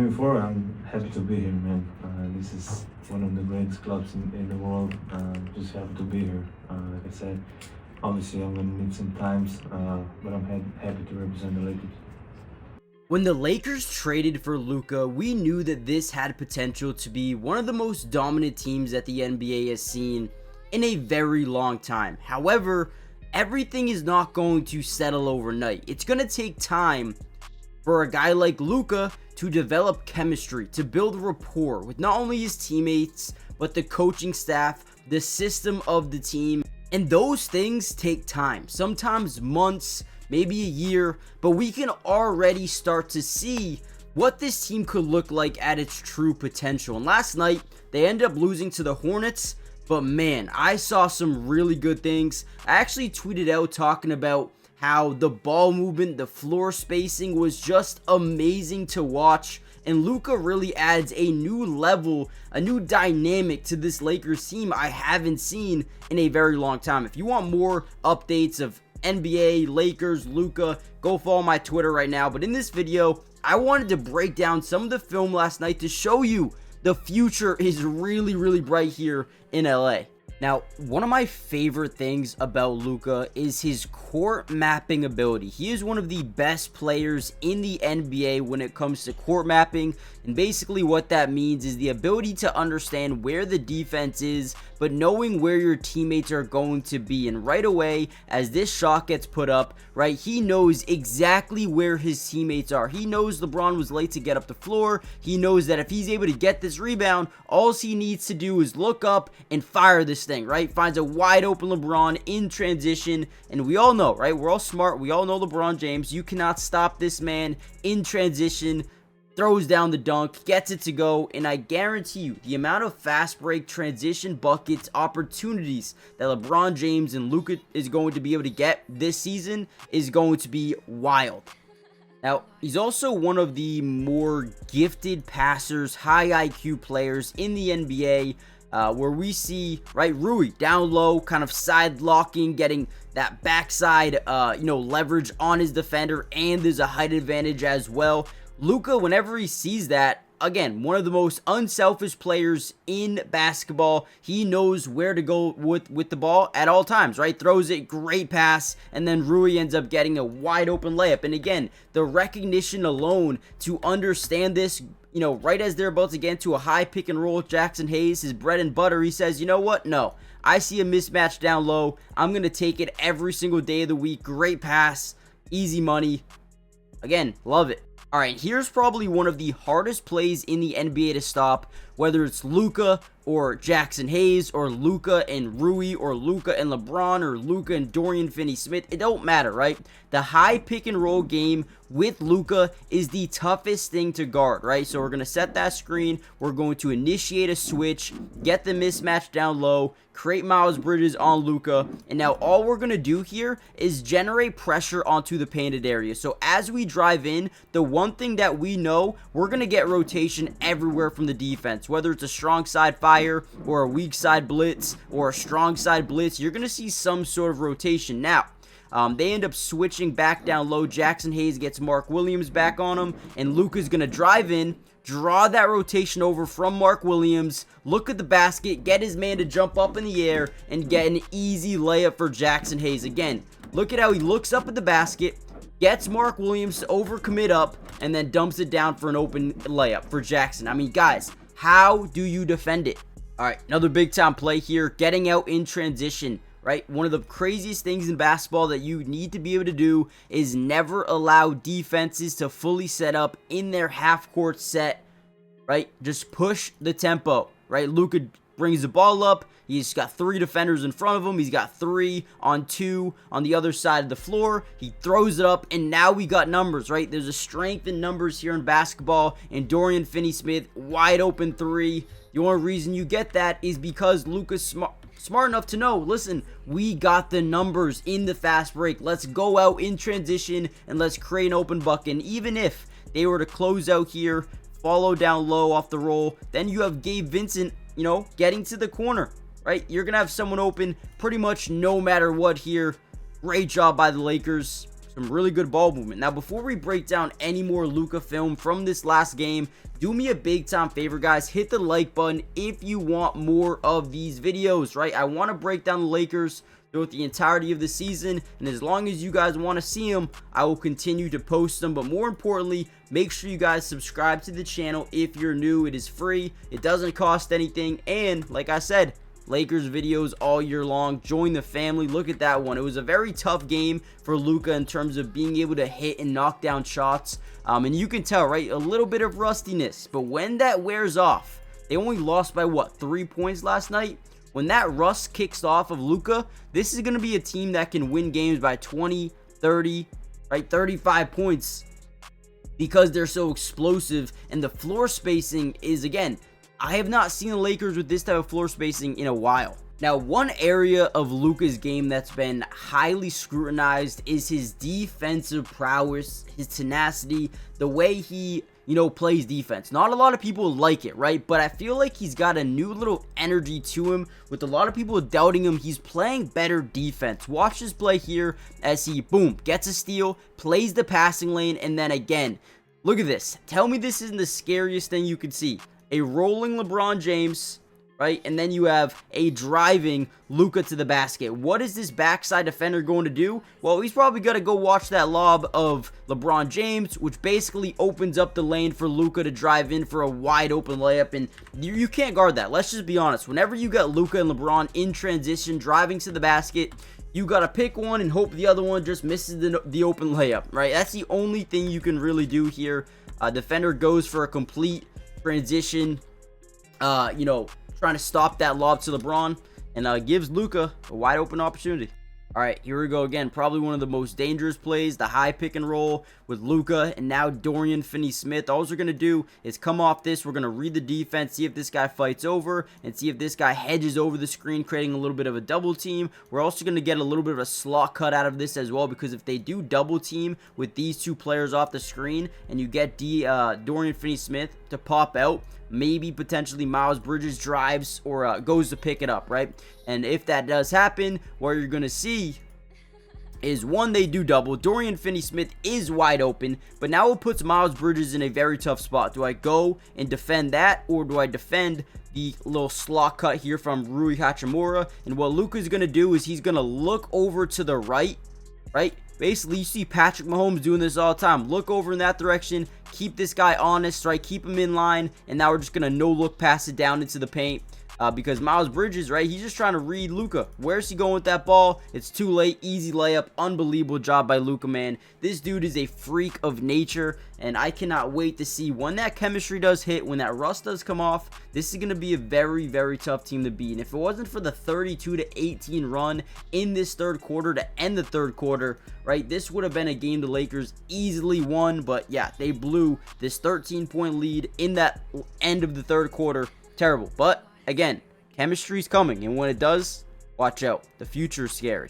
before, I'm happy to be here, man. This is one of the greatest clubs in the world. Just happy to be here. Like I said, obviously I'm gonna need some times, but I'm happy to represent the Lakers. When the Lakers traded for Luka, we knew that this had potential to be one of the most dominant teams that the NBA has seen in a very long time. However, everything is not going to settle overnight. It's going to take time for a guy like Luka to develop chemistry, to build rapport with not only his teammates, but the coaching staff, the system of the team. And those things take time, sometimes months, maybe a year, but we can already start to see what this team could look like at its true potential. And last night, they ended up losing to the Hornets, but man, I saw some really good things. I actually tweeted out talking about how the ball movement, the floor spacing was just amazing to watch. And Luka really adds a new level, a new dynamic to this Lakers team I haven't seen in a very long time. If you want more updates of NBA, Lakers, Luka, go follow my Twitter right now. But in this video, I wanted to break down some of the film last night to show you the future is really, really bright here in LA. Now, one of my favorite things about Luka is his court mapping ability. He is one of the best players in the NBA when it comes to court mapping, and basically what that means is the ability to understand where the defense is, but knowing where your teammates are going to be. And right away, as this shot gets put up, right, he knows exactly where his teammates are. He knows LeBron was late to get up the floor. He knows that if he's able to get this rebound, all he needs to do is look up and fire this thing, right? Finds a wide open LeBron in transition, and we all know, right? We're all smart. We all know LeBron James. You cannot stop this man in transition. Throws down the dunk, gets it to go, and I guarantee you the amount of fast break, transition, buckets, opportunities that LeBron James and Luka is going to be able to get this season is going to be wild. Now, he's also one of the more gifted passers, high IQ players in the NBA, where we see, right, Rui down low, kind of side locking, getting that backside, leverage on his defender, and there's a height advantage as well. Luka, whenever he sees that, again, one of the most unselfish players in basketball. He knows where to go with the ball at all times, right? Throws it, great pass, and then Rui ends up getting a wide open layup. And again, the recognition alone to understand this, right as they're about to get into a high pick and roll with Jackson Hayes, his bread and butter, he says, you know what? No, I see a mismatch down low. I'm going to take it every single day of the week. Great pass, easy money. Again, love it. All right, here's probably one of the hardest plays in the NBA to stop, whether it's Luka or Jackson Hayes or Luka and Rui or Luka and LeBron or Luka and Dorian Finney-Smith. It don't matter, right? The high pick and roll game with Luka is the toughest thing to guard, right? So we're going to set that screen. We're going to initiate a switch, get the mismatch down low, create Miles Bridges on Luka, and now all we're going to do here is generate pressure onto the painted area. So as we drive in, the one thing that we know, we're going to get rotation everywhere from the defense, whether it's a strong side fire or a weak side blitz or a strong side blitz, you're going to see some sort of rotation. Now, they end up switching back down low. Jackson Hayes gets Mark Williams back on him, and Luka's going to drive in, draw that rotation over from Mark Williams, look at the basket, get his man to jump up in the air, and get an easy layup for Jackson Hayes. Again, look at how he looks up at the basket, gets Mark Williams to overcommit up, and then dumps it down for an open layup for Jackson. I mean, guys, how do you defend it? All right, another big time play here, getting out in transition. Right? One of the craziest things in basketball that you need to be able to do is never allow defenses to fully set up in their half-court set, right? Just push the tempo, right? Luka brings the ball up. He's got 3 defenders in front of him. He's got 3 on 2 on the other side of the floor. He throws it up, and now we got numbers, right? There's a strength in numbers here in basketball, and Dorian Finney-Smith, wide open 3. The only reason you get that is because Luka's smart enough to know, listen, we got the numbers in the fast break. Let's go out in transition and let's create an open bucket. And even if they were to close out here, follow down low off the roll, then you have Gabe Vincent, getting to the corner, right? You're going to have someone open pretty much no matter what here. Great job by the Lakers. Some really good ball movement. Now, before we break down any more Luka film from this last game, do me a big time favor, guys. Hit the like button if you want more of these videos, right? I want to break down the Lakers throughout the entirety of the season, and as long as you guys want to see them, I will continue to post them. But more importantly, make sure you guys subscribe to the channel if you're new. It is free, it doesn't cost anything, and like I said, Lakers videos all year long. Join the family. Look at that one. It was a very tough game for Luka in terms of being able to hit and knock down shots. And you can tell, right, a little bit of rustiness. But when that wears off, they only lost by, what, 3 points last night? When that rust kicks off of Luka, this is going to be a team that can win games by 20, 30, right, 35 points because they're so explosive. And the floor spacing is, again, I have not seen the Lakers with this type of floor spacing in a while. Now, one area of Luka's game that's been highly scrutinized is his defensive prowess, his tenacity, the way he, plays defense. Not a lot of people like it, right? But I feel like he's got a new little energy to him. With a lot of people doubting him, he's playing better defense. Watch this play here as he, boom, gets a steal, plays the passing lane, and then again, look at this. Tell me this isn't the scariest thing you could see. A rolling LeBron James, right? And then you have a driving Luka to the basket. What is this backside defender going to do? Well, he's probably going to go watch that lob of LeBron James, which basically opens up the lane for Luka to drive in for a wide open layup. And you can't guard that. Let's just be honest. Whenever you got Luka and LeBron in transition, driving to the basket, you got to pick one and hope the other one just misses the open layup, right? That's the only thing you can really do here. Defender goes for a complete transition, trying to stop that lob to LeBron, and gives Luka a wide open opportunity. All right, here we go again. Probably one of the most dangerous plays, the high pick and roll with Luka and now Dorian Finney-Smith. All we're going to do is come off this. We're going to read the defense, see if this guy fights over, and see if this guy hedges over the screen, creating a little bit of a double team. We're also going to get a little bit of a slot cut out of this as well, because if they do double team with these two players off the screen and you get Dorian Finney-Smith to pop out, maybe potentially Miles Bridges drives or goes to pick it up, right? And if that does happen, what you're going to see is, one, they do double. Dorian Finney-Smith is wide open, but now it puts Miles Bridges in a very tough spot. Do I go and defend that, or do I defend the little slot cut here from Rui Hachimura? And what Luka's going to do is he's going to look over to the right? Basically, you see Patrick Mahomes doing this all the time. Look over in that direction, keep this guy honest, right? Keep him in line, and now we're just going to no-look pass it down into the paint. Because Miles Bridges, right, he's just trying to read Luka. Where's he going with that ball? It's too late. Easy layup. Unbelievable job by Luka, man. This dude is a freak of nature, and I cannot wait to see when that chemistry does hit, when that rust does come off. This is going to be a very, very tough team to beat. And if it wasn't for the 32-18 run in this third quarter to end the third quarter, right, this would have been a game the Lakers easily won. But yeah, they blew this 13-point lead in that end of the third quarter. Terrible. But again, chemistry's coming, and when it does, watch out. The future is scary.